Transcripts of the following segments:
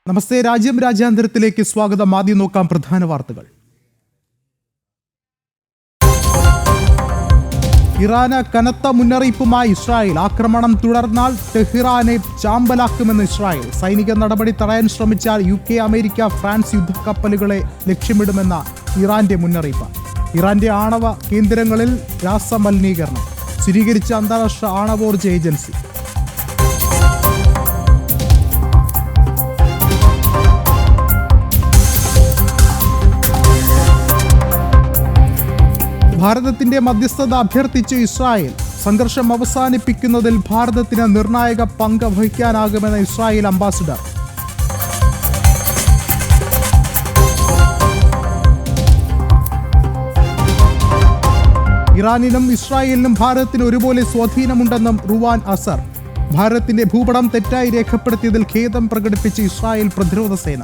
നമസ്തേ. രാജ്യാന്തരത്തിലേക്ക് സ്വാഗതം. ആദ്യം നോക്കാം പ്രധാന വാർത്തകൾ. ഇറാന് കനത്ത മുന്നറിയിപ്പുമായി ഇസ്രായേൽ. ആക്രമണം തുടർന്നാൽ ടെഹ്റാനെ ചാമ്പലാക്കുമെന്ന് ഇസ്രായേൽ. സൈനിക നടപടി തടയാൻ ശ്രമിച്ചാൽ UK, അമേരിക്ക, ഫ്രാൻസ് യുദ്ധക്കപ്പലുകളെ ലക്ഷ്യമിടുമെന്ന ഇറാന്റെ മുന്നറിയിപ്പ്. ഇറാന്റെ ആണവ കേന്ദ്രങ്ങളിൽ രാസമലിനീകരണം സ്ഥിരീകരിച്ച അന്താരാഷ്ട്ര ആണവോർജ്ജ ഏജൻസി. ഭാരതത്തിന്റെ മധ്യസ്ഥത അഭ്യർത്ഥിച്ച് ഇസ്രായേൽ. സംഘർഷം അവസാനിപ്പിക്കുന്നതിൽ ഭാരതത്തിന് നിർണായക പങ്ക് വഹിക്കാനാകുമെന്ന് ഇസ്രായേൽ അംബാസിഡർ. ഇറാനിനും ഇസ്രായേലിനും ഭാരതത്തിന് ഒരുപോലെ സ്വാധീനമുണ്ടെന്നും റുവാൻ അസർ. ഭാരതത്തിന്റെ ഭൂപടം തെറ്റായി രേഖപ്പെടുത്തിയതിൽ ഖേദം പ്രകടിപ്പിച്ച് ഇസ്രായേൽ പ്രതിരോധ സേന.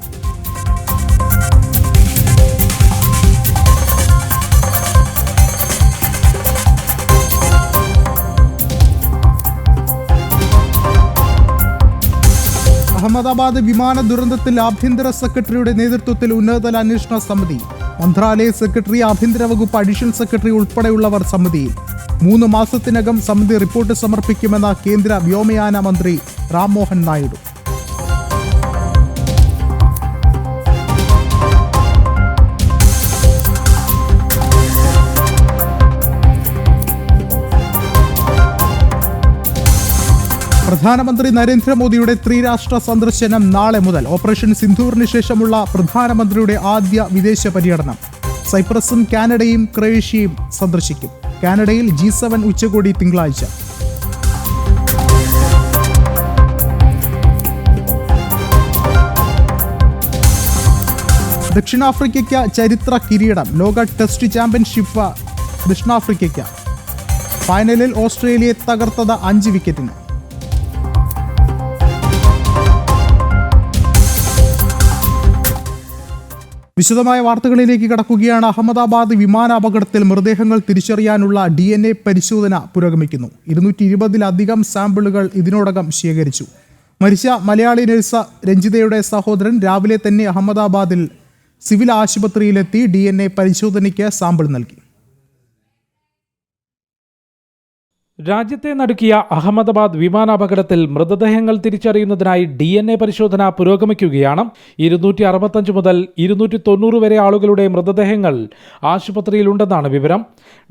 അഹമ്മദാബാദ് വിമാന ദുരന്തത്തിൽ ആഭ്യന്തര സെക്രട്ടറിയുടെ നേതൃത്വത്തിൽ ഉന്നതതല അന്വേഷണ സമിതി. മന്ത്രാലയ സെക്രട്ടറി, ആഭ്യന്തര വകുപ്പ് അഡീഷണൽ സെക്രട്ടറി ഉൾപ്പെടെയുള്ളവർ സമിതിയിൽ. 3 മാസത്തിനകം സമിതി റിപ്പോർട്ട് സമർപ്പിക്കുമെന്ന കേന്ദ്ര വ്യോമയാന മന്ത്രി രാംമോഹൻ നായിഡു. പ്രധാനമന്ത്രി നരേന്ദ്രമോദിയുടെ ത്രിരാഷ്ട്ര സന്ദർശനം നാളെ മുതൽ. ഓപ്പറേഷൻ സിന്ധൂറിന് ശേഷമുള്ള പ്രധാനമന്ത്രിയുടെ ആദ്യ വിദേശ പര്യടനം. സൈപ്രസും കാനഡയും ക്രൊയേഷ്യയും സന്ദർശിക്കും. കാനഡയിൽ G7 ഉച്ചകോടി തിങ്കളാഴ്ച. ദക്ഷിണാഫ്രിക്കയ്ക്ക് ചരിത്ര കിരീടം. ലോക ടെസ്റ്റ് ചാമ്പ്യൻഷിപ്പ് ദക്ഷിണാഫ്രിക്കയ്ക്ക്. ഫൈനലിൽ ഓസ്ട്രേലിയയെ തകർത്തത് 5 വിക്കറ്റിന്. വിശദമായ വാർത്തകളിലേക്ക് കടക്കുകയാണ്. അഹമ്മദാബാദ് വിമാന അപകടത്തിൽ മൃതദേഹങ്ങൾ തിരിച്ചറിയാനുള്ള DNA പരിശോധന പുരോഗമിക്കുന്നു. 220-ലധികം സാമ്പിളുകൾ ഇതിനോടകം ശേഖരിച്ചു. മരിച്ച മലയാളി നഴ്സ് രഞ്ജിതയുടെ സഹോദരൻ രാവിലെ തന്നെ അഹമ്മദാബാദിൽ സിവിൽ ആശുപത്രിയിലെത്തി DNA പരിശോധനയ്ക്ക് സാമ്പിൾ നൽകി. രാജ്യത്തെ നടുക്കിയ അഹമ്മദാബാദ് വിമാനാപകടത്തിൽ മൃതദേഹങ്ങൾ തിരിച്ചറിയുന്നതിനായി DNA പരിശോധന പുരോഗമിക്കുകയാണ്. 265 മുതൽ 290 വരെ ആളുകളുടെ മൃതദേഹങ്ങൾ ആശുപത്രിയിലുണ്ടെന്നാണ് വിവരം.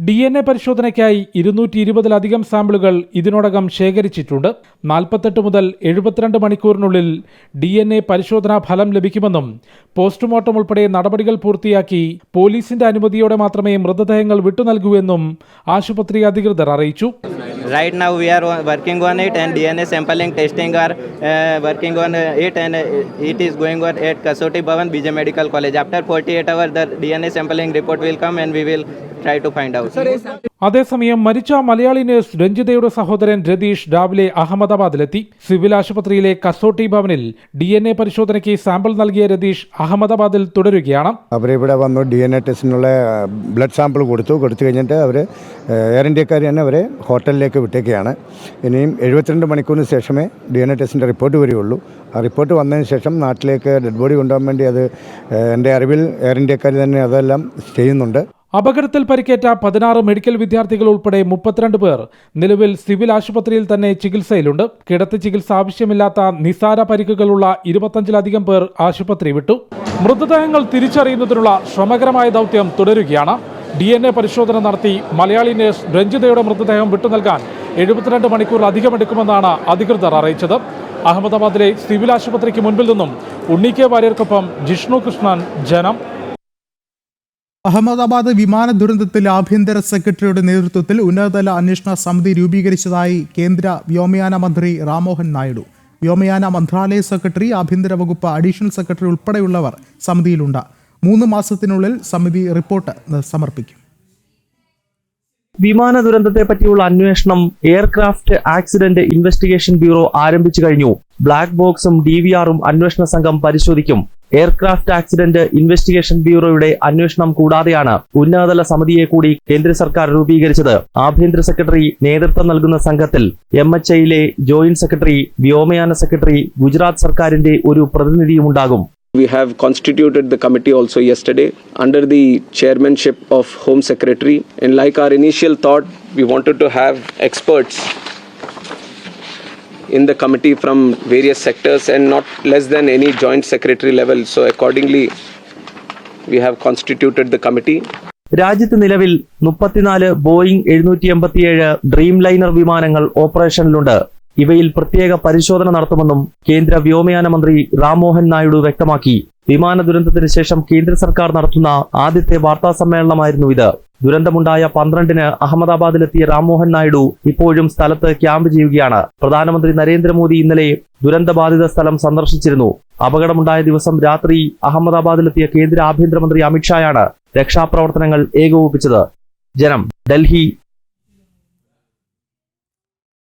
DNA പരിശോധനയ്ക്കായി 220-ലധികം സാമ്പിളുകൾ ഇതിനോടകം ശേഖരിച്ചിട്ടുണ്ട്. 48 മുതൽ 72 മണിക്കൂറിനുള്ളിൽ DNA പരിശോധനാ ഫലം ലഭിക്കുമെന്നും പോസ്റ്റ്മോർട്ടം ഉൾപ്പെടെ നടപടികൾ പൂർത്തിയാക്കി പോലീസിന്റെ അനുമതിയോടെ മാത്രമേ മൃതദേഹങ്ങൾ വിട്ടുനൽകൂ എന്നും ആശുപത്രി അധികൃതർ അറിയിച്ചു. Right now we are working on it and DNA sampling testing are working on it and it is going on at Kasoti Bhavan, BJ Medical College. After 48 hours the DNA sampling report will come and we will try to find out. അതേസമയം മരിച്ച Malayali nurse രഞ്ജിതയുടെ സഹോദരൻ രതീഷ് രാവിലെ അഹമ്മദാബാദിലെത്തി. Civil ആശുപത്രിയിലെ കസോട്ടി ഭവനിൽ DNA പരിശോധനയ്ക്ക് sample നൽകിയ രതീഷ് അഹമ്മദാബാദിൽ തുടരുകയാണ്. അവരിവിടെ വന്നു DNA ടെസ്റ്റിനുള്ള ബ്ലഡ് സാമ്പിൾ കൊടുത്തു കഴിഞ്ഞിട്ട് അവർ എയർ ഇന്ത്യക്കാർ തന്നെ അവരെ ഹോട്ടലിലേക്ക് വിട്ടേക്കുകയാണ്. ഇനിയും 72 മണിക്കൂറിന് ശേഷമേ DNA ടെസ്റ്റിൻ്റെ റിപ്പോർട്ട് വരികയുള്ളൂ. ആ റിപ്പോർട്ട് വന്നതിന് ശേഷം നാട്ടിലേക്ക് ഡെഡ് ബോഡി കൊണ്ടുപോകാൻ വേണ്ടി അത് എൻ്റെ അറിവിൽ എയർ ഇന്ത്യക്കാർ തന്നെ അതെല്ലാം ചെയ്യുന്നുണ്ട്. അപകടത്തിൽ പരിക്കേറ്റ 16 മെഡിക്കൽ വിദ്യാർത്ഥികൾ ഉൾപ്പെടെ 32 പേർ നിലവിൽ സിവിൽ ആശുപത്രിയിൽ തന്നെ ചികിത്സയിലുണ്ട്. കിടത്തി ചികിത്സ ആവശ്യമില്ലാത്ത നിസാര പരിക്കുകളുള്ള 25-ലധികം പേർ ആശുപത്രി വിട്ടു. മൃതദേഹങ്ങൾ തിരിച്ചറിയുന്നതിനുള്ള ശ്രമകരമായ ദൗത്യം തുടരുകയാണ്. DNA പരിശോധന നടത്തി മലയാളി നഴ്സ് രഞ്ജിതയുടെ മൃതദേഹം വിട്ടുനൽകാൻ 72 മണിക്കൂർ അധികമെടുക്കുമെന്നാണ് അധികൃതർ അറിയിച്ചത്. അഹമ്മദാബാദിലെ സിവിൽ ആശുപത്രിക്ക് മുൻപിൽ നിന്നും ഉണ്ണി കെ വാര്യർക്കൊപ്പം ജിഷ്ണു കൃഷ്ണൻ, ജനം. അഹമ്മദാബാദ് വിമാന ദുരന്തത്തിൽ ആഭ്യന്തര സെക്രട്ടറിയുടെ നേതൃത്വത്തിൽ ഉന്നതതല അന്വേഷണ സമിതി രൂപീകരിച്ചതായി കേന്ദ്ര വ്യോമയാന മന്ത്രി രാംമോഹൻ നായിഡു. വ്യോമയാന മന്ത്രാലയ സെക്രട്ടറി, ആഭ്യന്തര വകുപ്പ് അഡീഷണൽ സെക്രട്ടറി ഉൾപ്പെടെയുള്ളവർ സമിതിയിലുണ്ട്. 3 മാസത്തിനുള്ളിൽ സമിതി റിപ്പോർട്ട് സമർപ്പിക്കും. വിമാന ദുരന്തത്തെ പറ്റിയുള്ള അന്വേഷണം എയർക്രാഫ്റ്റ് ആക്സിഡന്റ് ഇൻവെസ്റ്റിഗേഷൻ ബ്യൂറോ ആരംഭിച്ചു കഴിഞ്ഞു. ബ്ലാക്ക് ബോക്സും DVRും അന്വേഷണ സംഘം പരിശോധിക്കും. എയർക്രാഫ്റ്റ് ആക്സിഡന്റ് ഇൻവെസ്റ്റിഗേഷൻ ബ്യൂറോയുടെ അന്വേഷണം കൂടാതെയാണ് ഉന്നതതല സമിതിയെ കൂടി കേന്ദ്ര സർക്കാർ രൂപീകരിച്ചത്. ആഭ്യന്തര സെക്രട്ടറി നേതൃത്വം നൽകുന്ന സംഘത്തിൽ MHIയിലെ ജോയിന്റ് സെക്രട്ടറി, വ്യോമയാന സെക്രട്ടറി, ഗുജറാത്ത് സർക്കാരിന്റെ ഒരു പ്രതിനിധിയുമുണ്ടാകും. We have constituted the committee also yesterday under the chairmanship of Home Secretary, and like our initial thought, we wanted to have experts in the committee from various sectors and not less than any joint secretary level. So accordingly, we have constituted the committee. രാജ്യത്ത് നിലവിൽ 34 Boeing 787 dream liner വിമാനങ്ങൾ ഓപ്പറേഷനിലുണ്ട്. ഇവയിൽ പ്രത്യേക പരിശോധന നടത്തുമെന്നും കേന്ദ്ര വ്യോമയാന മന്ത്രി റാം മോഹൻ നായിഡു വ്യക്തമാക്കി. വിമാന ദുരന്തത്തിന് ശേഷം കേന്ദ്ര സർക്കാർ നടത്തുന്ന ആദ്യത്തെ വാർത്താ സമ്മേളനമായിരുന്നു ഇത്. ദുരന്തമുണ്ടായ 12-ന് അഹമ്മദാബാദിലെത്തിയ റാം മോഹൻ നായിഡു ഇപ്പോഴും സ്ഥലത്ത് ക്യാമ്പ് ചെയ്യുകയാണ്. പ്രധാനമന്ത്രി നരേന്ദ്രമോദി ഇന്നലെ ദുരന്തബാധിത സ്ഥലം സന്ദർശിച്ചിരുന്നു. അപകടമുണ്ടായ ദിവസം രാത്രി അഹമ്മദാബാദിലെത്തിയ കേന്ദ്ര ആഭ്യന്തരമന്ത്രി അമിത്ഷായാണ് രക്ഷാപ്രവർത്തനങ്ങൾ ഏകോപിപ്പിച്ചത്. ജനം, ഡൽഹി.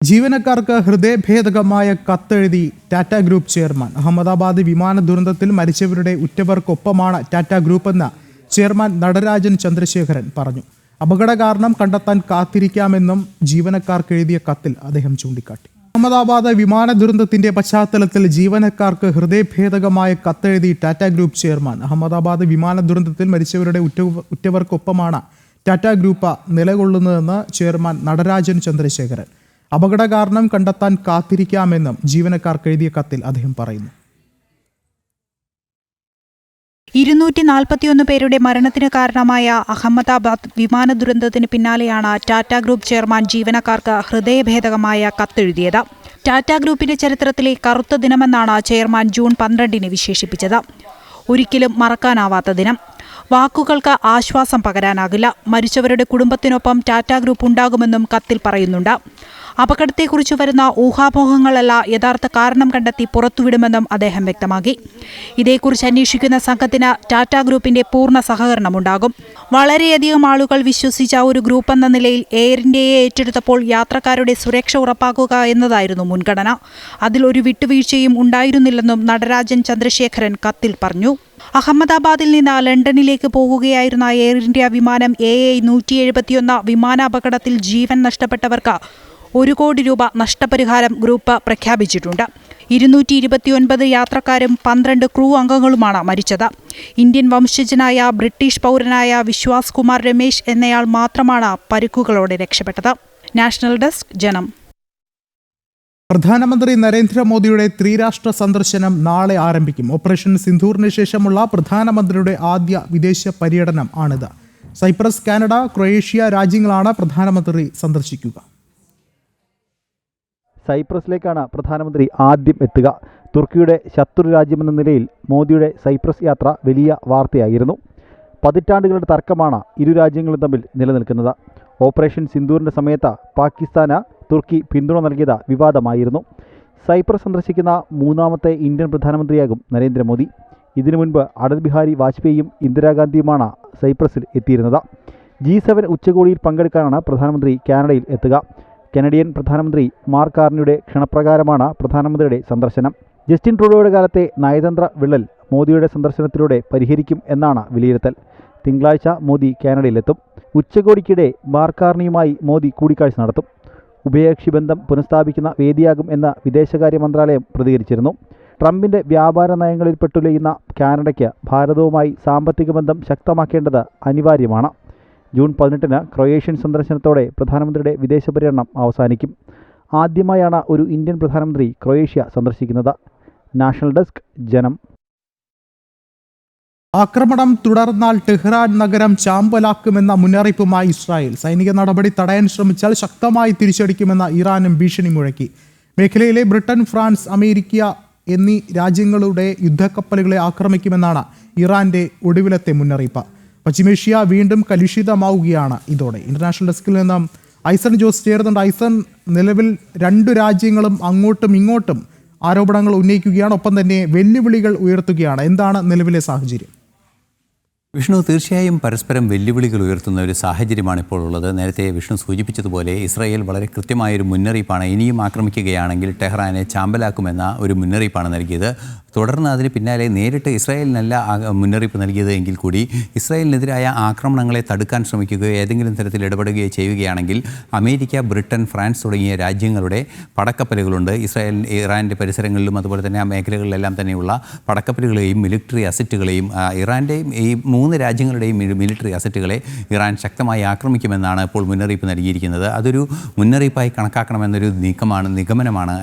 ജീവനക്കാർക്ക് ഹൃദയഭേദകമായ കത്തെഴുതി ടാറ്റ ഗ്രൂപ്പ് ചെയർമാൻ. അഹമ്മദാബാദ് വിമാന ദുരന്തത്തിൽ മരിച്ചവരുടെ ഉറ്റവർക്കൊപ്പമാണ് ടാറ്റ ഗ്രൂപ്പെന്ന് ചെയർമാൻ നടരാജൻ ചന്ദ്രശേഖരൻ പറഞ്ഞു. അപകട കാരണം കണ്ടെത്താൻ കാത്തിരിക്കാമെന്നും ജീവനക്കാർക്ക് എഴുതിയ കത്തിൽ അദ്ദേഹം ചൂണ്ടിക്കാട്ടി. അഹമ്മദാബാദ് വിമാന ദുരന്തത്തിന്റെ പശ്ചാത്തലത്തിൽ ജീവനക്കാർക്ക് ഹൃദയഭേദകമായ കത്തെഴുതി ടാറ്റ ഗ്രൂപ്പ് ചെയർമാൻ. അഹമ്മദാബാദ് വിമാന ദുരന്തത്തിൽ മരിച്ചവരുടെ ഉറ്റവർക്കൊപ്പമാണ് ടാറ്റ ഗ്രൂപ്പ് നിലകൊള്ളുന്നതെന്ന് ചെയർമാൻ നടരാജൻ ചന്ദ്രശേഖരൻ. അപകട കാരണം കണ്ടെത്താൻ കാത്തിരിക്കാമെന്നും ജീവനക്കാർക്ക് എഴുതിയ കത്തിൽ അദ്ദേഹം പറയുന്നു. 241 പേരുടെ മരണത്തിന് കാരണമായ അഹമ്മദാബാദ് വിമാന ദുരന്തത്തിന് പിന്നാലെയാണ് ടാറ്റ ഗ്രൂപ്പ് ചെയർമാൻ ജീവനക്കാർക്ക് ഹൃദയഭേദകമായ കത്തെഴുതിയത്. ടാറ്റ ഗ്രൂപ്പിന്റെ ചരിത്രത്തിലെ കറുത്ത ദിനമെന്നാണ് ചെയർമാൻ ജൂൺ 12-ന് വിശേഷിപ്പിച്ചത്. ഒരിക്കലും മറക്കാനാവാത്ത ദിനം. വാക്കുകൾക്ക് ആശ്വാസം പകരാനാകില്ല. മരിച്ചവരുടെ കുടുംബത്തിനൊപ്പം ടാറ്റ ഗ്രൂപ്പ് ഉണ്ടാകുമെന്നും കത്തിൽ പറയുന്നുണ്ട്. അപകടത്തെക്കുറിച്ച് വരുന്ന ഊഹാപോഹങ്ങളല്ല, യഥാർത്ഥ കാരണം കണ്ടെത്തി പുറത്തുവിടുമെന്നും അദ്ദേഹം വ്യക്തമാക്കി. ഇതേക്കുറിച്ച് അന്വേഷിക്കുന്ന സംഘത്തിന് ടാറ്റ ഗ്രൂപ്പിന്റെ പൂർണ്ണ സഹകരണമുണ്ടാകും. വളരെയധികം ആളുകൾ വിശ്വസിച്ച ഒരു ഗ്രൂപ്പ് എന്ന നിലയിൽ എയർ ഇന്ത്യയെ ഏറ്റെടുത്തപ്പോൾ യാത്രക്കാരുടെ സുരക്ഷ ഉറപ്പാക്കുക എന്നതായിരുന്നു മുൻഗണന. അതിലൊരു വിട്ടുവീഴ്ചയും ഉണ്ടായിരുന്നില്ലെന്നും നടരാജൻ ചന്ദ്രശേഖരൻ കത്തിൽ പറഞ്ഞു. അഹമ്മദാബാദിൽ നിന്ന് ലണ്ടനിലേക്ക് പോകുകയായിരുന്ന എയർ ഇന്ത്യ വിമാനം AI-171 വിമാനാപകടത്തിൽ ജീവൻ നഷ്ടപ്പെട്ടവർക്ക് 1 കോടി രൂപ നഷ്ടപരിഹാരം ഗ്രൂപ്പ് പ്രഖ്യാപിച്ചിട്ടുണ്ട്. 229 യാത്രക്കാരും 12 ക്രൂ അംഗങ്ങളുമാണ് മരിച്ചത്. ഇന്ത്യൻ വംശജനായ ബ്രിട്ടീഷ് പൗരനായ വിശ്വാസ് കുമാർ രമേശ് എന്നയാൾ മാത്രമാണ് പരിക്കുകളോടെ രക്ഷപ്പെട്ടത്. നാഷണൽ ഡെസ്ക്, ജനം. പ്രധാനമന്ത്രി നരേന്ദ്രമോദിയുടെ ത്രിരാഷ്ട്ര സന്ദർശനം നാളെ ആരംഭിക്കും. ഓപ്പറേഷൻ സിന്ധൂറിന് ശേഷമുള്ള പ്രധാനമന്ത്രിയുടെ ആദ്യ വിദേശ പര്യടനം ആണിത്. സൈപ്രസ്, കാനഡ, ക്രൊയേഷ്യ രാജ്യങ്ങളാണ് പ്രധാനമന്ത്രി സന്ദർശിക്കുക. സൈപ്രസിലേക്കാണ് പ്രധാനമന്ത്രി ആദ്യം എത്തുക. തുർക്കിയുടെ ശത്രു രാജ്യമെന്ന നിലയിൽ മോദിയുടെ സൈപ്രസ് യാത്ര വലിയ വാർത്തയായിരുന്നു. പതിറ്റാണ്ടുകളുടെ തർക്കമാണ് ഇരു രാജ്യങ്ങളും തമ്മിൽ നിലനിൽക്കുന്നത്. ഓപ്പറേഷൻ സിന്ദൂറിൻ്റെ സമയത്ത് പാകിസ്ഥാന് തുർക്കി പിന്തുണ നൽകിയത് വിവാദമായിരുന്നു. സൈപ്രസ് സന്ദർശിക്കുന്ന 3ാമത്തെ ഇന്ത്യൻ പ്രധാനമന്ത്രിയാകും നരേന്ദ്രമോദി. ഇതിനു മുൻപ് അടൽ ബിഹാരി വാജ്പേയിയും ഇന്ദിരാഗാന്ധിയുമാണ് സൈപ്രസിൽ എത്തിയിരുന്നത്. G7 ഉച്ചകോടിയിൽ പങ്കെടുക്കാനാണ് പ്രധാനമന്ത്രി കാനഡയിൽ എത്തുക. കനഡിയൻ പ്രധാനമന്ത്രി മാർക്ക് കാർണിയുടെ ക്ഷണപ്രകാരമാണ് പ്രധാനമന്ത്രിയുടെ സന്ദർശനം. ജസ്റ്റിൻ ട്രൂഡോയുടെ കാലത്തെ നയതന്ത്ര വിള്ളൽ മോദിയുടെ സന്ദർശനത്തിലൂടെ പരിഹരിക്കും എന്നാണ് വിലയിരുത്തൽ. തിങ്കളാഴ്ച മോദി കാനഡയിലെത്തും. ഉച്ചകോടിക്കിടെ മാർക്ക് കാർണിയുമായി മോദി കൂടിക്കാഴ്ച നടത്തും. ഉഭയകക്ഷി ബന്ധം പുനഃസ്ഥാപിക്കുന്ന വേദിയാകും എന്ന് വിദേശകാര്യ മന്ത്രാലയം പ്രതികരിച്ചിരുന്നു. ട്രംപിൻ്റെ വ്യാപാര നയങ്ങളിൽ പെട്ടുലയുന്ന കാനഡയ്ക്ക് ഭാരതവുമായി സാമ്പത്തിക ബന്ധം ശക്തമാക്കേണ്ടത് അനിവാര്യമാണ്. ജൂൺ 18-ന് ക്രൊയേഷ്യൻ സന്ദർശനത്തോടെ പ്രധാനമന്ത്രിയുടെ വിദേശ പര്യടനം അവസാനിക്കും. ആദ്യമായാണ് ഒരു ഇന്ത്യൻ പ്രധാനമന്ത്രി ക്രൊയേഷ്യ സന്ദർശിക്കുന്നത്. നാഷണൽ ഡെസ്ക്, ജനം. ആക്രമണം തുടർന്നാൽ ടെഹ്റാൻ നഗരം ചാമ്പലാക്കുമെന്ന മുന്നറിയിപ്പുമായി ഇസ്രായേൽ. സൈനിക നടപടി തടയാൻ ശ്രമിച്ചാൽ ശക്തമായി തിരിച്ചടിക്കുമെന്ന ഇറാനും ഭീഷണി മുഴക്കി. മേഖലയിലെ ബ്രിട്ടൻ, ഫ്രാൻസ്, അമേരിക്ക എന്നീ രാജ്യങ്ങളുടെ യുദ്ധക്കപ്പലുകളെ ആക്രമിക്കുമെന്നാണ് ഇറാന്റെ ഒടുവിലത്തെ മുന്നറിയിപ്പ്. പശ്ചിമേഷ്യ വീണ്ടും കലുഷിതമാവുകയാണ് ഇതോടെ. ഇന്റർനാഷണൽ ഡെസ്കിൽ നിന്നും ഐസൺ ജോസ് ചേർന്നുണ്ട്. ഐസൺ, നിലവിൽ 2 രാജ്യങ്ങളും അങ്ങോട്ടും ഇങ്ങോട്ടും ആരോപണങ്ങൾ ഉന്നയിക്കുകയാണ്, ഒപ്പം തന്നെ വെല്ലുവിളികൾ ഉയർത്തുകയാണ്. എന്താണ് നിലവിലെ സാഹചര്യം? വിഷ്ണു, തീർച്ചയായും പരസ്പരം വെല്ലുവിളികൾ ഉയർത്തുന്ന ഒരു സാഹചര്യമാണ് ഇപ്പോൾ ഉള്ളത്. നേരത്തെ വിഷ്ണു സൂചിപ്പിച്ചതുപോലെ ഇസ്രായേൽ വളരെ കൃത്യമായൊരു മുന്നറിയിപ്പാണ്, ഇനിയും ആക്രമിക്കുകയാണെങ്കിൽ ടെഹ്റാനെ ചാമ്പലാക്കുമെന്ന ഒരു മുന്നറിയിപ്പാണ് നൽകിയത്. തുടർന്ന് അതിന് പിന്നാലെ നേരിട്ട് ഇസ്രായേലിനല്ല മുന്നറിയിപ്പ് നൽകിയത് എങ്കിൽ കൂടി ഇസ്രായേലിനെതിരായ ആക്രമണങ്ങളെ തടുക്കാൻ ശ്രമിക്കുകയോ ഏതെങ്കിലും തരത്തിൽ ഇടപെടുകയോ ചെയ്യുകയാണെങ്കിൽ അമേരിക്ക, ബ്രിട്ടൻ, ഫ്രാൻസ് തുടങ്ങിയ രാജ്യങ്ങളുടെ പടക്കപ്പലുകളുണ്ട്. ഇറാൻ്റെ പരിസരങ്ങളിലും അതുപോലെ തന്നെ ആ മേഖലകളിലെല്ലാം തന്നെയുള്ള പടക്കപ്പലുകളെയും മിലിറ്ററി അസറ്റുകളെയും ഇറാൻ്റെയും ഈ 3 രാജ്യങ്ങളുടെയും മിലിറ്ററി അസറ്റുകളെ ഇറാൻ ശക്തമായി ആക്രമിക്കുമെന്നാണ് ഇപ്പോൾ മുന്നറിയിപ്പ് നൽകിയിരിക്കുന്നത്. അതൊരു മുന്നറിയിപ്പായി കണക്കാക്കണമെന്നൊരു നിഗമനമാണ്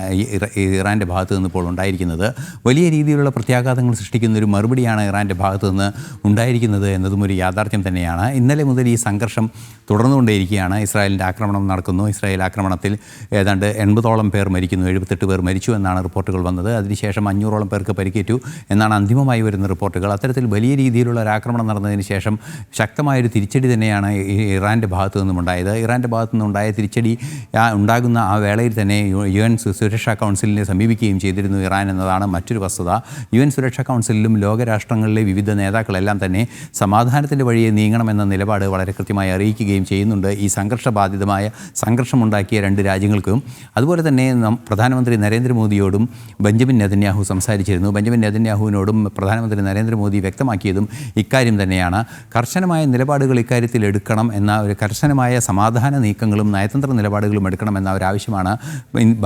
ഇറാൻ്റെ ഭാഗത്തു നിന്ന് ഇപ്പോൾ ഉണ്ടായിരിക്കുന്നത്. വലിയ രീതിയിലുള്ള പ്രത്യാഘാതങ്ങൾ സൃഷ്ടിക്കുന്ന ഒരു മറുപടിയാണ് ഇറാൻ്റെ ഭാഗത്തു നിന്ന് ഉണ്ടായിരിക്കുന്നത് എന്നതും ഒരു യാഥാർത്ഥ്യം തന്നെയാണ്. ഇന്നലെ മുതൽ ഈ സംഘർഷം തുടർന്നുകൊണ്ടേയിരിക്കുകയാണ്. ഇസ്രായേലിൻ്റെ ആക്രമണം നടക്കുന്നു. ഇസ്രായേൽ ആക്രമണത്തിൽ ഏതാണ്ട് 80ഓളം പേർ മരിക്കുന്നു, 78 പേർ മരിച്ചു എന്നാണ് റിപ്പോർട്ടുകൾ വന്നത്. അതിനുശേഷം 500ഓളം പേർക്ക് പരിക്കേറ്റു എന്നാണ് അന്തിമമായി വരുന്ന റിപ്പോർട്ടുകൾ. അത്തരത്തിൽ വലിയ രീതിയിലുള്ള ഒരു ആക്രമണം നടന്നതിന് ശേഷം ശക്തമായൊരു തിരിച്ചടി തന്നെയാണ് ഇറാൻ്റെ ഭാഗത്തു നിന്നും ഉണ്ടായത്. ഇറാൻ്റെ ഭാഗത്തു നിന്നുണ്ടായ തിരിച്ചടി ഉണ്ടാകുന്ന ആ വേളയിൽ തന്നെ UN സുരക്ഷാ കൗൺസിലിനെ സമീപിക്കുകയും ചെയ്തിരുന്നു ഇറാൻ എന്നതാണ് മറ്റൊരു വസ്തുത. UN സുരക്ഷാ കൗൺസിലിലും ലോകരാഷ്ട്രങ്ങളിലെ വിവിധ നേതാക്കളെല്ലാം തന്നെ സമാധാനത്തിൻ്റെ വഴിയെ നീങ്ങണമെന്ന നിലപാട് വളരെ കൃത്യമായി അറിയിക്കുകയും ചെയ്യുന്നുണ്ട്. ഈ സംഘർഷബാധിതമായ സംഘർഷമുണ്ടാക്കിയ 2 രാജ്യങ്ങൾക്കും അതുപോലെ തന്നെ പ്രധാനമന്ത്രി നരേന്ദ്രമോദിയോടും ബെഞ്ചമിൻ നെതന്യാഹു സംസാരിച്ചിരുന്നു. ബെഞ്ചമിൻ നെതന്യാഹുവിനോടും പ്രധാനമന്ത്രി നരേന്ദ്രമോദി വ്യക്തമാക്കിയതും ഇക്കാര്യം തന്നെയാണ്. കർശനമായ നിലപാടുകൾ ഇക്കാര്യത്തിൽ എടുക്കണം എന്ന ഒരു കർശനമായ സമാധാന നീക്കങ്ങളും നയതന്ത്ര നിലപാടുകളും എടുക്കണമെന്ന ഒരു ആവശ്യമാണ്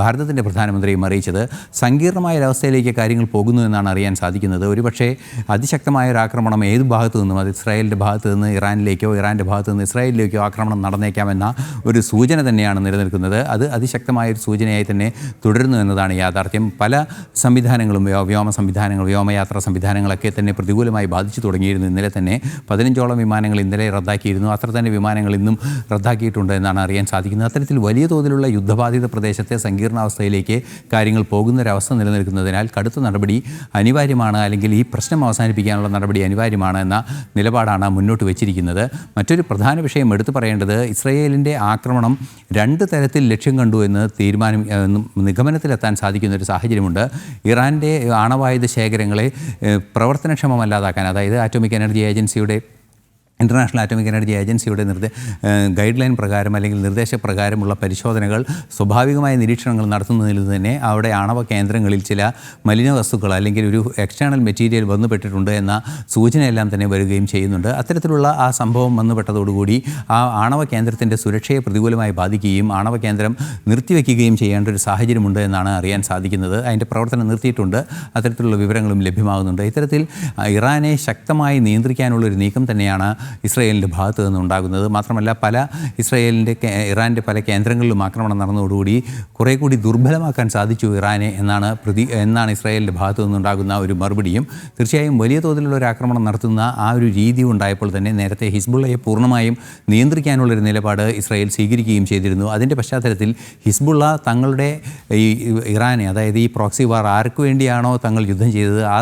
ഭാരതത്തിൻ്റെ പ്രധാനമന്ത്രിയും അറിയിച്ചത്. സങ്കീർണമായ ഒരവസ്ഥയിലേക്ക് കാര്യങ്ങൾ പോകുന്നു എന്നാണ് അറിയാൻ സാധിക്കുന്നത്. ഒരുപക്ഷേ അതിശക്തമായ ഒരു ആക്രമണം ഏത് ഭാഗത്തു നിന്നും, അത് ഇസ്രായേലിൻ്റെ ഭാഗത്തു നിന്ന് ഇറാനിലേക്കോ ഇറാൻ്റെ ഭാഗത്തു നിന്ന് ഇസ്രായേലിലേക്കോ ആക്രമണം നടന്നേക്കാമെന്ന ഒരു സൂചന തന്നെയാണ് നിലനിൽക്കുന്നത്. അത് അതിശക്തമായൊരു സൂചനയായി തന്നെ തുടരുന്നു എന്നതാണ് യാഥാർത്ഥ്യം. പല സംവിധാനങ്ങളും, വ്യോമ സംവിധാനങ്ങൾ, വ്യോമയാത്രാ സംവിധാനങ്ങളൊക്കെ തന്നെ പ്രതികൂലമായി ബാധിച്ചു തുടങ്ങിയിരുന്നു. ഇന്നലെ തന്നെ 15ഓളം വിമാനങ്ങൾ ഇന്നലെ റദ്ദാക്കിയിരുന്നു. അത്ര തന്നെ വിമാനങ്ങൾ ഇന്നും റദ്ദാക്കിയിട്ടുണ്ട് എന്നാണ് അറിയാൻ സാധിക്കുന്നത്. അത്തരത്തിൽ വലിയ തോതിലുള്ള യുദ്ധബാധിത പ്രദേശത്തെ സങ്കീർണാവസ്ഥയിലേക്ക് കാര്യങ്ങൾ പോകുന്നൊരവസ്ഥ നിലനിൽക്കുന്നതിനാൽ കടുത്ത നടപടി അനിവാര്യമാണ്, അല്ലെങ്കിൽ ഈ പ്രശ്നം അവസാനിപ്പിക്കാനുള്ള നടപടി അനിവാര്യമാണ് എന്ന നിലപാടാണ് മുന്നോട്ട് വെച്ചിരിക്കുന്നത്. മറ്റൊരു പ്രധാന വിഷയം എടുത്തു പറയേണ്ടത്, ഇസ്രായേലിൻ്റെ ആക്രമണം 2 തരത്തിൽ ലക്ഷ്യം കണ്ടു എന്ന് നിഗമനത്തിലെത്താൻ സാധിക്കുന്ന ഒരു സാഹചര്യമുണ്ട്. ഇറാൻ്റെ ആണവായുധ ശേഖരങ്ങളെ പ്രവർത്തനക്ഷമമല്ലാതാക്കാൻ, അതായത് ആറ്റോമിക് എനർജി ഏജൻസിയുടെ ഇൻ്റർനാഷണൽ ആറ്റോമിക് എനർജി ഏജൻസിയുടെ ഗൈഡ് ലൈൻ പ്രകാരം അല്ലെങ്കിൽ നിർദ്ദേശപ്രകാരമുള്ള പരിശോധനകൾ, സ്വാഭാവികമായ നിരീക്ഷണങ്ങൾ നടത്തുന്നതിൽ തന്നെ അവിടെ ആണവ കേന്ദ്രങ്ങളിൽ ചില മലിന വസ്തുക്കൾ അല്ലെങ്കിൽ ഒരു എക്സ്റ്റേണൽ മെറ്റീരിയൽ വന്നുപെട്ടിട്ടുണ്ട് എന്ന സൂചനയെല്ലാം തന്നെ വരികയും ചെയ്യുന്നുണ്ട്. അത്തരത്തിലുള്ള ആ സംഭവം വന്നുപെട്ടതോടുകൂടി ആ ആണവ കേന്ദ്രത്തിൻ്റെ സുരക്ഷയെ പ്രതികൂലമായി ബാധിക്കുകയും ആണവ കേന്ദ്രം നിർത്തിവെക്കുകയും ചെയ്യേണ്ട ഒരു സാഹചര്യമുണ്ട് എന്നാണ് അറിയാൻ സാധിക്കുന്നത്. അതിൻ്റെ പ്രവർത്തനം നിർത്തിയിട്ടുണ്ട്. അത്തരത്തിലുള്ള വിവരങ്ങളും ലഭ്യമാകുന്നുണ്ട്. ഇത്തരത്തിൽ ഇറാനെ ശക്തമായി നിയന്ത്രിക്കാനുള്ളൊരു നീക്കം തന്നെയാണ് ഇസ്രായേലിൻ്റെ ഭാഗത്ത് നിന്നുണ്ടാകുന്നത്. മാത്രമല്ല ഇറാൻ്റെ പല കേന്ദ്രങ്ങളിലും ആക്രമണം നടന്നതോടുകൂടി കുറേ കൂടി ദുർബലമാക്കാൻ സാധിച്ചു ഇറാനെ എന്നാണ് ഇസ്രായേലിൻ്റെ ഭാഗത്ത് നിന്നുണ്ടാകുന്ന ഒരു മറുപടിയും. തീർച്ചയായും വലിയ തോതിലുള്ള ഒരു ആക്രമണം നടത്തുന്ന ആ ഒരു രീതി ഉണ്ടായപ്പോൾ തന്നെ നേരത്തെ ഹിസ്ബുള്ളയെ പൂർണ്ണമായും നിയന്ത്രിക്കാനുള്ളൊരു നിലപാട് ഇസ്രായേൽ സ്വീകരിക്കുകയും ചെയ്തിരുന്നു. അതിൻ്റെ പശ്ചാത്തലത്തിൽ ഹിസ്ബുള്ള തങ്ങളുടെ ഈ ഇറാനെ, അതായത് ഈ പ്രോക്സി വാർ ആർക്ക് വേണ്ടിയാണോ തങ്ങൾ യുദ്ധം ചെയ്തത് ആ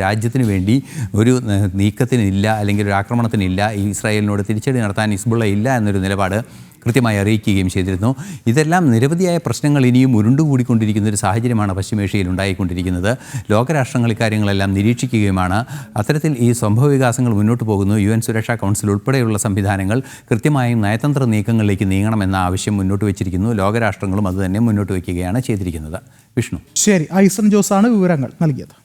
രാജ്യത്തിന് വേണ്ടി ഒരു നീക്കത്തിനില്ല, അല്ലെങ്കിൽ ഒരു ആക്രമണത്തിനില്ല, ഈ ഇസ്രായേലിനോട് തിരിച്ചടി നടത്താൻ ഹിസ്ബുള്ള ഇല്ല എന്നൊരു നിലപാട് കൃത്യമായി അറിയിക്കുകയും ചെയ്തിരുന്നു. ഇതെല്ലാം നിരവധിയായ പ്രശ്നങ്ങൾ ഇനിയും ഉരുണ്ടുകൂടിക്കൊണ്ടിരിക്കുന്ന ഒരു സാഹചര്യമാണ് പശ്ചിമേഷ്യയിൽ ഉണ്ടായിക്കൊണ്ടിരിക്കുന്നത്. ലോകരാഷ്ട്രങ്ങൾ ഇക്കാര്യങ്ങളെല്ലാം നിരീക്ഷിക്കുകയുമാണ്. അത്തരത്തിൽ ഈ സംഭവ വികാസങ്ങൾ മുന്നോട്ട് പോകുന്നു. UN സുരക്ഷാ കൗൺസിൽ ഉൾപ്പെടെയുള്ള സംവിധാനങ്ങൾ കൃത്യമായും നയതന്ത്ര നീക്കങ്ങളിലേക്ക് നീങ്ങണമെന്ന ആവശ്യം മുന്നോട്ട് വെച്ചിരിക്കുന്നു. ലോകരാഷ്ട്രങ്ങളും അതുതന്നെ മുന്നോട്ട് വയ്ക്കുകയാണ് ചെയ്തിരിക്കുന്നത്. വിഷ്ണു. ശരി, ഐസൺ ജോസാണ് വിവരങ്ങൾ നൽകിയത്.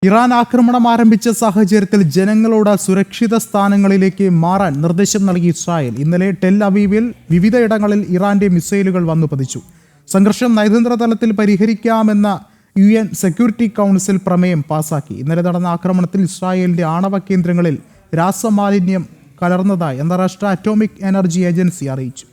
ഇറാൻ ആക്രമണം ആരംഭിച്ച സാഹചര്യത്തിൽ ജനങ്ങളോട് സുരക്ഷിത സ്ഥാനങ്ങളിലേക്ക് മാറാൻ നിർദ്ദേശം നൽകി ഇസ്രായേൽ. ഇന്നലെ ടെൽ അവീവിൽ വിവിധയിടങ്ങളിൽ ഇറാന്റെ മിസൈലുകൾ വന്നു പതിച്ചു. സംഘർഷം നയതന്ത്ര തലത്തിൽ പരിഹരിക്കാമെന്ന UN സെക്യൂരിറ്റി കൗൺസിൽ പ്രമേയം പാസാക്കി. ഇന്നലെ നടന്ന ആക്രമണത്തിൽ ഇസ്രായേലിന്റെ ആണവ കേന്ദ്രങ്ങളിൽ രാസമാലിന്യം കലർന്നതായി അന്താരാഷ്ട്ര അറ്റോമിക് എനർജി ഏജൻസി അറിയിച്ചു.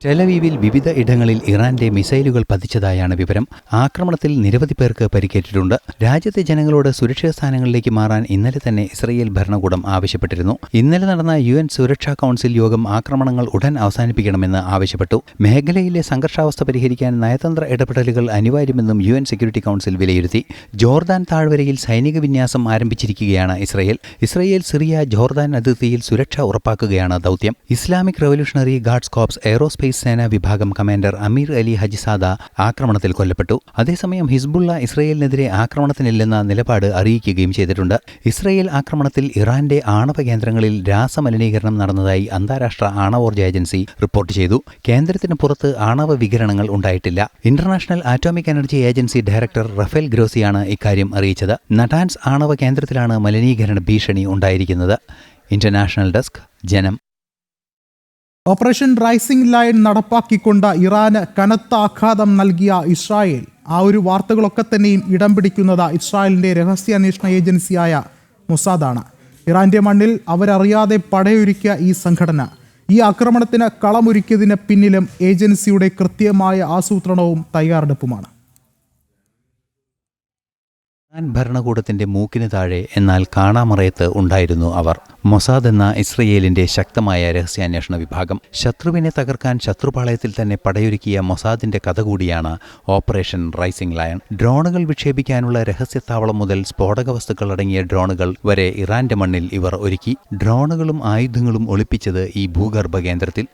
ടെലവീവിൽ വിവിധ ഇടങ്ങളിൽ ഇറാന്റെ മിസൈലുകൾ പതിച്ചതായാണ് വിവരം. ആക്രമണത്തിൽ നിരവധി പേർക്ക് പരിക്കേറ്റിട്ടുണ്ട്. രാജ്യത്തെ ജനങ്ങളോട് സുരക്ഷിത സ്ഥാനങ്ങളിലേക്ക് മാറാൻ ഇന്നലെ തന്നെ ഇസ്രായേൽ ഭരണകൂടം ആവശ്യപ്പെട്ടിരുന്നു. ഇന്നലെ നടന്ന UN സുരക്ഷാ കൗൺസിൽ യോഗം ആക്രമണങ്ങൾ ഉടൻ അവസാനിപ്പിക്കണമെന്ന് ആവശ്യപ്പെട്ടു. മേഖലയിലെ സംഘർഷാവസ്ഥ പരിഹരിക്കാൻ നയതന്ത്ര ഇടപെടലുകൾ അനിവാര്യമെന്നും UN സെക്യൂരിറ്റി കൗൺസിൽ വിലയിരുത്തി. ജോർദാൻ താഴ്വരയിൽ സൈനിക വിന്യാസം ആരംഭിച്ചിരിക്കുകയാണ് ഇസ്രായേൽ സിറിയ ജോർദാൻ അതിർത്തിയിൽ സുരക്ഷ ഉറപ്പാക്കുകയാണ് ദൗത്യം. Islamic revolutionary guards corps aerospace police സേനാ വിഭാഗം കമാൻഡർ അമീർ അലി ഹജിസാദ ആക്രമണത്തിൽ കൊല്ലപ്പെട്ടു. അതേസമയം ഹിസ്ബുള്ള ഇസ്രയേലിനെതിരെ ആക്രമണത്തിനില്ലെന്ന നിലപാട് അറിയിക്കുകയും ചെയ്തിട്ടുണ്ട്. ഇസ്രയേൽ ആക്രമണത്തിൽ ഇറാന്റെ ആണവ കേന്ദ്രങ്ങളിൽ രാസമലിനീകരണം നടന്നതായി അന്താരാഷ്ട്ര ആണവോർജ്ജ ഏജൻസി റിപ്പോർട്ട് ചെയ്തു. കേന്ദ്രത്തിന് പുറത്ത് ആണവ വികിരണങ്ങൾ ഉണ്ടായിട്ടില്ല. International atomic energy agency director Rafael ഗ്രോസിയാണ് ഇക്കാര്യം അറിയിച്ചത്. നടാൻസ് ആണവ കേന്ദ്രത്തിലാണ് മലിനീകരണ ഭീഷണി ഉണ്ടായിരിക്കുന്നത്. International desk, Janam. Operation rising lion നടപ്പാക്കിക്കൊണ്ട് ഇറാന് കനത്ത ആഘാതം നൽകിയ ഇസ്രായേൽ, ആ ഒരു വാർത്തകളൊക്കെ തന്നെയും ഇടം പിടിക്കുന്നത് ഇസ്രായേലിൻ്റെ രഹസ്യാന്വേഷണ ഏജൻസിയായ മൊസാദാണ്. ഇറാന്റെ മണ്ണിൽ അവരറിയാതെ പടയൊരുക്കിയ ഈ സംഘടന ഈ ആക്രമണത്തിന് കളമൊരുക്കിയതിന് പിന്നിലും ഏജൻസിയുടെ കൃത്യമായ ആസൂത്രണവും തയ്യാറെടുപ്പുമാണ്. ഇറാൻ ഭരണകൂടത്തിന്റെ മൂക്കിന് താഴെ എന്നാൽ കാണാമറയത്ത് ഉണ്ടായിരുന്നു അവർ. മൊസാദ് എന്ന ഇസ്രയേലിന്റെ ശക്തമായ രഹസ്യാന്വേഷണ വിഭാഗം. ശത്രുവിനെ തകർക്കാൻ ശത്രുപാളയത്തിൽ തന്നെ പടയൊരുക്കിയ മൊസാദിന്റെ കഥ കൂടിയാണ് ഓപ്പറേഷൻ റൈസിംഗ് ലയൺ. ഡ്രോണുകൾ വിക്ഷേപിക്കാനുള്ള രഹസ്യത്താവളം മുതൽ സ്ഫോടക വസ്തുക്കൾ അടങ്ങിയ ഡ്രോണുകൾ വരെ ഇറാന്റെ മണ്ണിൽ ഇവർ ഒരുക്കി. ഡ്രോണുകളും ആയുധങ്ങളും ഒളിപ്പിച്ചത് ഈ ഭൂഗർഭ കേന്ദ്രത്തിൽ.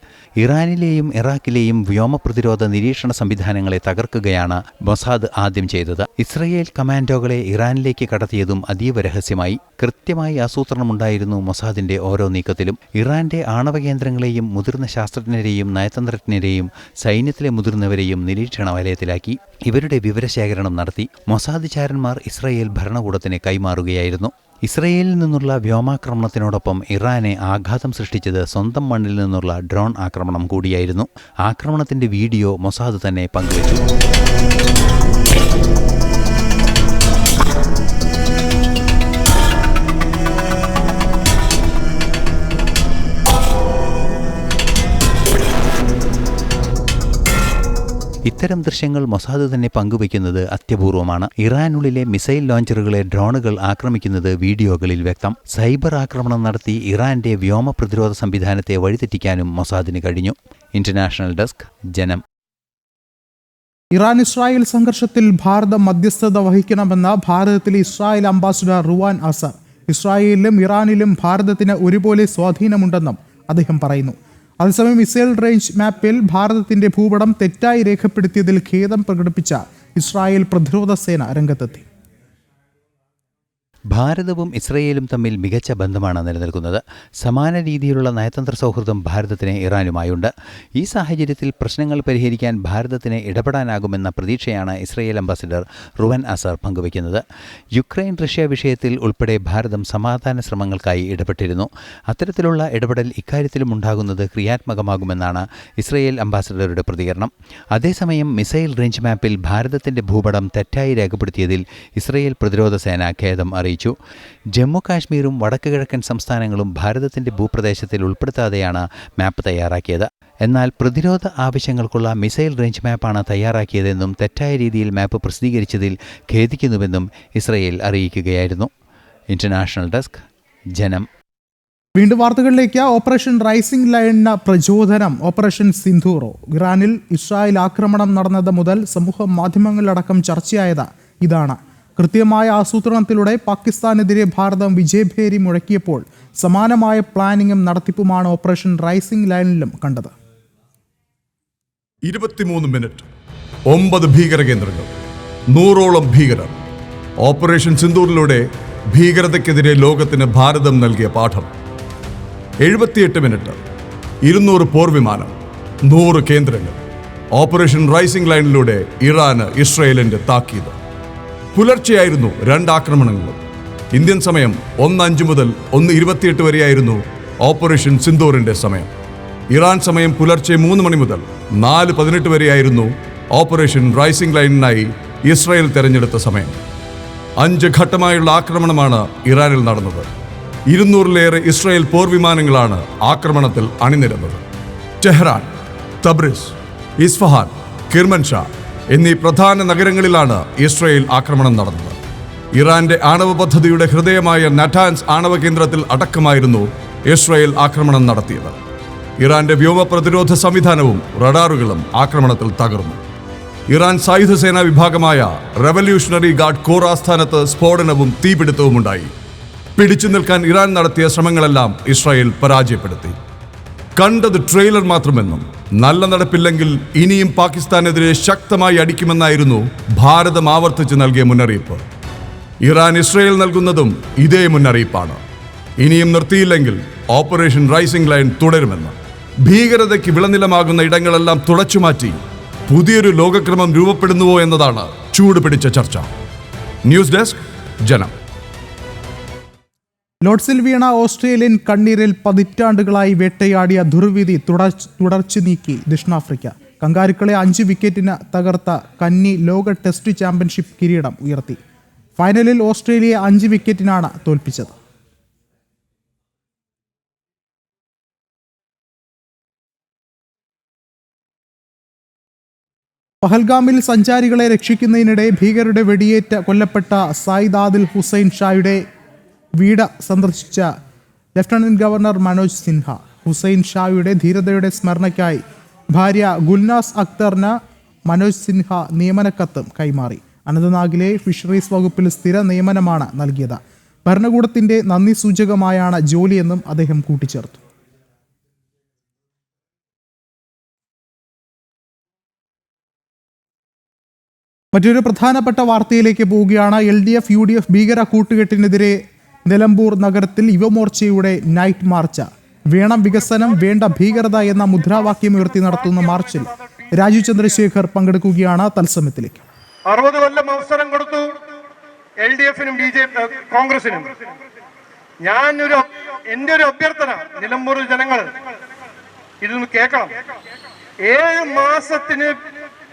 ഇറാനിലെയും ഇറാഖിലെയും വ്യോമ പ്രതിരോധ നിരീക്ഷണ സംവിധാനങ്ങളെ തകർക്കുകയാണ് മൊസാദ് ആദ്യം ചെയ്തത്. ഇസ്രയേൽ കമാൻഡോകളെ ഇറാനിലേക്ക് കടത്തിയതും അതീവ രഹസ്യമായി. കൃത്യമായി ആസൂത്രണമുണ്ടായിരുന്നു മൊസാദിന്റെ ഓരോ നീക്കത്തിലും. ഇറാന്റെ ആണവ കേന്ദ്രങ്ങളെയും മുതിർന്ന ശാസ്ത്രജ്ഞരെയും നയതന്ത്രജ്ഞരെയും സൈന്യത്തിലെ മുതിർന്നവരെയും നിരീക്ഷണ വലയത്തിലാക്കി. ഇവരുടെ വിവരശേഖരണം നടത്തി മൊസാദ് ചാരന്മാർ ഇസ്രയേൽ ഭരണകൂടത്തിന് കൈമാറുകയായിരുന്നു. ഇസ്രയേലിൽ നിന്നുള്ള വ്യോമാക്രമണത്തിനോടൊപ്പം ഇറാനെ ആഘാതം സൃഷ്ടിച്ചത് സ്വന്തം മണ്ണിൽ നിന്നുള്ള ഡ്രോൺ ആക്രമണം കൂടിയായിരുന്നു. ആക്രമണത്തിന്റെ വീഡിയോ മൊസാദ് തന്നെ പങ്കുവച്ചു. ഇത്തരം ദൃശ്യങ്ങൾ മൊസാദ് തന്നെ പങ്കുവയ്ക്കുന്നത് അത്യപൂർവമാണ്. ഇറാനുള്ളിലെ മിസൈൽ ലോഞ്ചറുകളെ ഡ്രോണുകൾ ആക്രമിക്കുന്നത് വീഡിയോകളിൽ വ്യക്തം. സൈബർ ആക്രമണം നടത്തി ഇറാന്റെ വ്യോമ പ്രതിരോധ സംവിധാനത്തെ വഴിതെറ്റിക്കാനും മൊസാദിന് കഴിഞ്ഞു. ഇന്റർനാഷണൽ ഡെസ്ക്, ജനം. ഇറാൻ ഇസ്രായേൽ സംഘർഷത്തിൽ ഭാരതം മധ്യസ്ഥത വഹിക്കണമെന്ന ഭാരതത്തിലെ ഇസ്രായേൽ അംബാസിഡർ റുവാൻ അസർ. ഇസ്രായേലിലും ഇറാനിലും ഭാരതത്തിന് ഒരുപോലെ സ്വാധീനമുണ്ടെന്നും അദ്ദേഹം പറയുന്നു. അതേസമയം മിസൈൽ റേഞ്ച് മാപ്പിൽ ഭാരതത്തിന്റെ ഭൂപടം തെറ്റായി രേഖപ്പെടുത്തിയതിൽ ഖേദം പ്രകടിപ്പിച്ച ഇസ്രായേൽ പ്രതിരോധ സേന രംഗത്തെത്തി. ഭാരതവും ഇസ്രയേലും തമ്മിൽ മികച്ച ബന്ധമാണ് നിലനിൽക്കുന്നത്. സമാന രീതിയിലുള്ള നയതന്ത്ര സൗഹൃദം ഭാരതത്തിന് ഇറാനുമായുണ്ട്. ഈ സാഹചര്യത്തിൽ പ്രശ്നങ്ങൾ പരിഹരിക്കാൻ ഭാരതത്തിന് ഇടപെടാനാകുമെന്ന പ്രതീക്ഷയാണ് ഇസ്രയേൽ അംബാസിഡർ റുവൻ അസർ പങ്കുവയ്ക്കുന്നത്. യുക്രൈൻ റഷ്യ വിഷയത്തിൽ ഉൾപ്പെടെ ഭാരതം സമാധാന ശ്രമങ്ങൾക്കായി ഇടപെട്ടിരുന്നു. അത്തരത്തിലുള്ള ഇടപെടൽ ഇക്കാര്യത്തിലും ഉണ്ടാകുന്നത് ക്രിയാത്മകമാകുമെന്നാണ് ഇസ്രയേൽ അംബാസിഡറുടെ പ്രതികരണം. അതേസമയം മിസൈൽ റേഞ്ച് മാപ്പിൽ ഭാരതത്തിന്റെ ഭൂപടം തെറ്റായി രേഖപ്പെടുത്തിയതിൽ ഇസ്രയേൽ പ്രതിരോധ സേന ഖേദം അറിയിച്ചു. ജമ്മു കാശ്മീരും വടക്ക് കിഴക്കൻ സംസ്ഥാനങ്ങളും ഭാരതത്തിന്റെ ഭൂപ്രദേശത്തിൽ ഉൾപ്പെടുത്താതെയാണ് മാപ്പ് തയ്യാറാക്കിയത്. എന്നാൽ പ്രതിരോധ ആവശ്യങ്ങൾക്കുള്ള മിസൈൽ റേഞ്ച് മാപ്പാണ് തയ്യാറാക്കിയതെന്നും തെറ്റായ രീതിയിൽ മാപ്പ് പ്രസിദ്ധീകരിച്ചതിൽ ഖേദിക്കുന്നുവെന്നും ഇസ്രയേൽ അറിയിക്കുകയായിരുന്നു. ഇന്റർനാഷണൽ ഡെസ്ക്, ജനം. വീണ്ടും വാർത്തകളിലേക്ക്. ഓപ്പറേഷൻ റൈസിംഗ് ലൈനിന് പ്രചോദനം ഓപ്പറേഷൻ സിന്ധൂറോ? ഇറാനിൽ ഇസ്രായേൽ ആക്രമണം നടന്നത് മുതൽ സമൂഹ മാധ്യമങ്ങളിലടക്കം ചർച്ചയായത് ഇതാണ്. കൃത്യമായ ആസൂത്രണത്തിലൂടെ പാകിസ്ഥാനെതിരെ ഭാരതം വിജയഭേരി മുഴക്കിയപ്പോൾ സമാനമായ പ്ലാനിങ്ങും നടത്തിപ്പുമാണ് ഓപ്പറേഷൻ റൈസിംഗ് ലൈനിലും കണ്ടത്. 23 മിനിറ്റ്, 9 ഭീകര കേന്ദ്രങ്ങൾ, 100ഓളം ഭീകരർ. ഓപ്പറേഷൻ സിന്ദൂറിലൂടെ ഭീകരതയ്ക്കെതിരെ ലോകത്തിന് ഭാരതം നൽകിയ പാഠം. 78 മിനിറ്റ്, 200 പോർവിമാനം, 100 കേന്ദ്രങ്ങൾ. ഓപ്പറേഷൻ റൈസിംഗ് ലൈനിലൂടെ ഇറാന് ഇസ്രയേലിന്റെ താക്കീത്. പുലർച്ചെയായിരുന്നു 2 ആക്രമണങ്ങളും. ഇന്ത്യൻ സമയം 1:05 മുതൽ 1:28 വരെയായിരുന്നു ഓപ്പറേഷൻ സിന്ദൂറിന്റെ സമയം. ഇറാൻ സമയം പുലർച്ചെ 3 മണി മുതൽ 4:18 വരെയായിരുന്നു ഓപ്പറേഷൻ റൈസിംഗ് ലൈനിനായി ഇസ്രായേൽ തെരഞ്ഞെടുത്ത സമയം. 5 ഘട്ടമായുള്ള ആക്രമണമാണ് ഇറാനിൽ നടന്നത്. 200-ലേറെ ഇസ്രായേൽ പോർവിമാനങ്ങളാണ് ആക്രമണത്തിൽ അണിനിരന്നത്. ടെഹ്റാൻ, തബ്രിസ്, ഇസ്ഫഹാൻ, കിർമൻഷാ എന്നീ പ്രധാന നഗരങ്ങളിലാണ് ഇസ്രായേൽ ആക്രമണം നടന്നത്. ഇറാന്റെ ആണവ പദ്ധതിയുടെ ഹൃദയമായ നറ്റാൻസ് ആണവ കേന്ദ്രത്തിൽ അടക്കമായിരുന്നു ഇസ്രായേൽ ആക്രമണം നടത്തിയത്. ഇറാന്റെ വ്യോമ പ്രതിരോധ സംവിധാനവും റഡാറുകളും ആക്രമണത്തിൽ തകർന്നു. ഇറാൻ സായുധ സേനാ വിഭാഗമായ റവല്യൂഷണറി ഗാർഡ് കോർ ആസ്ഥാനത്ത് സ്ഫോടനവും തീപിടുത്തവും ഉണ്ടായി. പിടിച്ചു നിൽക്കാൻ ഇറാൻ നടത്തിയ ശ്രമങ്ങളെല്ലാം ഇസ്രായേൽ പരാജയപ്പെടുത്തി. കണ്ടത് ട്രെയിലർ മാത്രമെന്നും നല്ല നടപ്പില്ലെങ്കിൽ ഇനിയും പാകിസ്ഥാനെതിരെ ശക്തമായി അടിക്കുമെന്നായിരുന്നു ഭാരതം ആവർത്തിച്ച് നൽകിയ മുന്നറിയിപ്പ്. ഇറാൻ ഇസ്രയേൽ നൽകുന്നതും ഇതേ മുന്നറിയിപ്പാണ്. ഇനിയും നിർത്തിയില്ലെങ്കിൽ ഓപ്പറേഷൻ റൈസിംഗ് ലൈൻ തുടരുമെന്ന്. ഭീകരതയ്ക്ക് വിളനിലമാകുന്ന ഇടങ്ങളെല്ലാം തുടച്ചുമാറ്റി പുതിയൊരു ലോകക്രമം രൂപപ്പെടുന്നുവോ എന്നതാണ് ചൂടുപിടിച്ച ചർച്ച. ന്യൂസ് ഡെസ്ക് ജനം. ലോർഡ്സിൽ വീണ ഓസ്ട്രേലിയൻ കണ്ണീരിൽ പതിറ്റാണ്ടുകളായി വേട്ടയാടിയ ദുർവിധി തുടർച്ചു നീക്കി ദക്ഷിണാഫ്രിക്ക. കങ്കാരുക്കളെ 5 വിക്കറ്റിന് തകർത്ത കന്നി ലോക ടെസ്റ്റ് ചാമ്പ്യൻഷിപ്പ് കിരീടം ഉയർത്തി. ഫൈനലിൽ ഓസ്ട്രേലിയയെ 5 വിക്കറ്റിനാണ് തോൽപ്പിച്ചത്. പഹൽഗാമിൽ സഞ്ചാരികളെ രക്ഷിക്കുന്നതിനിടെ ഭീകരരുടെ വെടിയേറ്റ് കൊല്ലപ്പെട്ട സയ്യിദ് ആദിൽ ഹുസൈൻ ഷായുടെ വീട് സന്ദർശിച്ച ലഫ്റ്റനന്റ് ഗവർണർ മനോജ് സിൻഹ ഹുസൈൻ ഷായുടെ ധീരതയുടെ സ്മരണയ്ക്കായി ഭാര്യ ഗുൽനാസ് അക്തറിന് മനോജ് സിൻഹ നിയമനക്കത്തും കൈമാറി. അനന്തനാഗിലെ ഫിഷറീസ് വകുപ്പിൽ സ്ഥിര നിയമനമാണ് നൽകിയത്. ഭരണകൂടത്തിന്റെ നന്ദി സൂചകമായാണ് ജോലിയെന്നും അദ്ദേഹം കൂട്ടിച്ചേർത്തു. മറ്റൊരു പ്രധാനപ്പെട്ട വാർത്തയിലേക്ക് പോവുകയാണ്. LDF UDF ഭീകര കൂട്ടുകെട്ടിനെതിരെ നിലമ്പൂർ നഗരത്തിൽ യുവമോർച്ചയുടെ നൈറ്റ് മാർച്ച്. വേണം വികസനം, വേണ്ട ഭീകരത എന്ന മുദ്രാവാക്യം ഉയർത്തി നടത്തുന്ന മാർച്ചിൽ രാജീവ് ചന്ദ്രശേഖർ പങ്കെടുക്കുകയാണ്. തത്സമയത്തിലേക്ക് 60 കൊല്ലം അവസരം കൊടുത്തു LDF-നും കോൺഗ്രസിനും. എൻ്റെ ഒരു അഭ്യർത്ഥന, നിലമ്പൂർ ജനങ്ങൾ ഇതൊന്ന് കേൾക്കണം. 7 മാസത്തിന്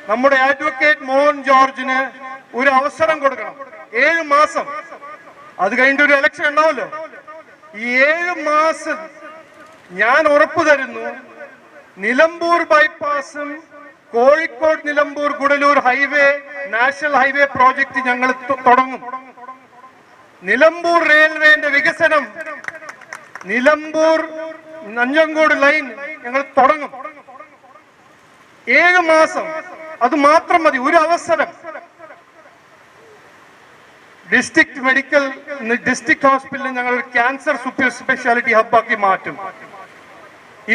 നമ്മുടെ അഡ്വക്കേറ്റ് മോഹൻ ജോർജിന് ഒരു അവസരം കൊടുക്കണം. 7 മാസം. അത് കഴിഞ്ഞിട്ട് ഒരു ഇലക്ഷൻ ഉണ്ടാവല്ലോ. ഈ 7 മാസം ഞാൻ ഉറപ്പു തരുന്നു, നിലമ്പൂർ ബൈപ്പാസും Kozhikode Nilambur Gudalur highway national highway project ഞങ്ങൾ തുടങ്ങും. നിലമ്പൂർ റെയിൽവേന്റെ വികസനം, നിലമ്പൂർ നഞ്ചങ്കോട് ലൈൻ ഞങ്ങൾ തുടങ്ങും. 7 മാസം, അത് മാത്രം മതി. ഒരു അവസരം. ഡിസ്ട്രിക്ട് ഹോസ്പിറ്റലിൽ ഞങ്ങൾ ക്യാൻസർ സൂപ്പർ സ്പെഷ്യാലിറ്റി ഹബ്ബാക്കി മാറ്റും.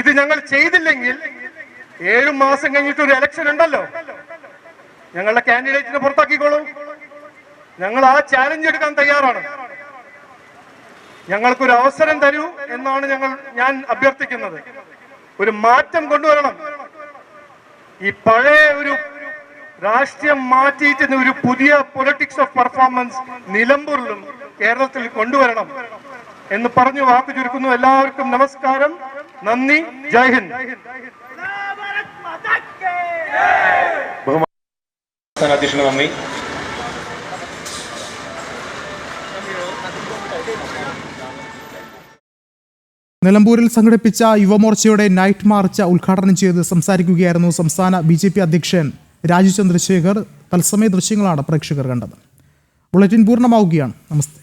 ഇത് ഞങ്ങൾ ചെയ്തില്ലെങ്കിൽ 7 മാസം കഴിഞ്ഞിട്ട് ഒരു ഇലക്ഷൻ ഉണ്ടല്ലോ, ഞങ്ങളുടെ കാൻഡിഡേറ്റിനെ പുറത്താക്കിക്കോളൂ. ഞങ്ങൾ ആ ചാലഞ്ച് എടുക്കാൻ തയ്യാറാണ്. ഞങ്ങൾക്കൊരു അവസരം തരൂ എന്നാണ് ഞാൻ അഭ്യർത്ഥിക്കുന്നത്. ഒരു മാറ്റം കൊണ്ടുവരണം. ഈ പഴയ ഒരു രാഷ്ട്രീയം മാറ്റിയിട്ട് ഒരു പുതിയ പൊളിറ്റിക്സ് ഓഫ് പെർഫോമൻസ് നിലമ്പൂരിലും കേരളത്തിൽ കൊണ്ടുവരണം എന്ന് പറഞ്ഞു വാക്കു ചുരുക്കുന്നു. എല്ലാവർക്കും നമസ്കാരം, നന്ദി, ജയ് ഹിന്ദ്. അധ്യക്ഷന് നന്ദി. നിലമ്പൂരിൽ സംഘടിപ്പിച്ച യുവമോർച്ചയുടെ നൈറ്റ് മാർച്ച് ഉദ്ഘാടനം ചെയ്ത് സംസാരിക്കുകയായിരുന്നു സംസ്ഥാന BJP അധ്യക്ഷൻ രാജീവ് ചന്ദ്രശേഖർ. തത്സമയ ദൃശ്യങ്ങളാണ് പ്രേക്ഷകർ കണ്ടത്. ബുള്ളറ്റിൻ പൂർണ്ണമാവുകയാണ്. നമസ്തേ.